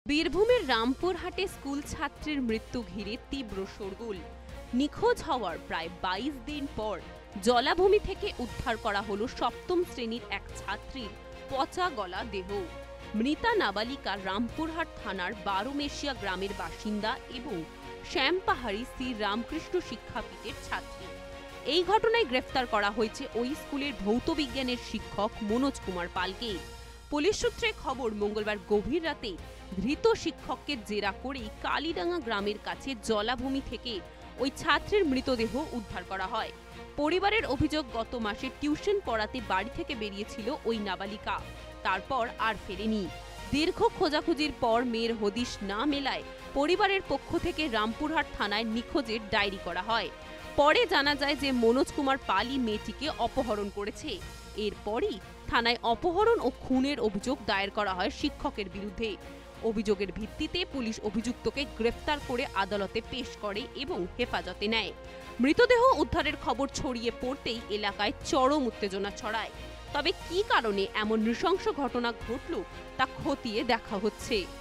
বীরভূমের রামপুরহাটে স্কুল ছাত্রীর মৃত্যু ঘিরে তীব্র শোরগোল। নিখোঁজ হওয়ার প্রায় ২২ দিন পর জলাভূমি থেকে উদ্ধার করা হলো সপ্তম শ্রেণীর এক ছাত্রীর পচা গলা দেহ। মৃতা নাবালিকা রামপুরহাট থানার বারোমেশিয়া গ্রামের বাসিন্দা এবং শ্যামপাহাড়ি শ্রী রামকৃষ্ণ শিক্ষাপীঠের ছাত্রী। এই ঘটনায় গ্রেফতার করা হয়েছে ওই স্কুলের ভৌত বিজ্ঞানের শিক্ষক মনোজ কুমার পালকে। পুলিশ সূত্রে খবর, মঙ্গলবার গভীর রাতে ধৃত শিক্ষককে জেরা করেই কালীডাঙ্গা গ্রামের কাছে জলাভূমি থেকে ওই ছাত্রের মৃতদেহ উদ্ধার করা হয়। পরিবারের অভিযোগ, গত মাসে টিউশন পড়াতে বাড়ি থেকে বেরিয়েছিল ওই নাবালিকা, তারপর আর ফেরেনি। দীর্ঘ খোঁজাখুঁজির পর মেয়ের হদিশ না মেলায় পরিবারের পক্ষ থেকে রামপুরহাট থানায় নিখোঁজের ডায়েরি করা হয়। পরে জানা যায় যে মনোজ কুমার পালই মেয়েটিকে অপহরণ করেছে। এরপরই থানায় অপহরণ ও খুনের অভিযোগ দায়ের করা হয় শিক্ষকের বিরুদ্ধে। অভিযোগের ভিত্তিতে পুলিশ অভিযুক্তকে গ্রেফতার করে আদালতে পেশ করে এবং হেফাজতে নেয়। মৃতদেহ উদ্ধারের খবর ছড়িয়ে পড়তেই এলাকায় চরম উত্তেজনা ছড়ায়। তবে কী কারণে এমন নৃশংস ঘটনা ঘটল তা খতিয়ে দেখা হচ্ছে।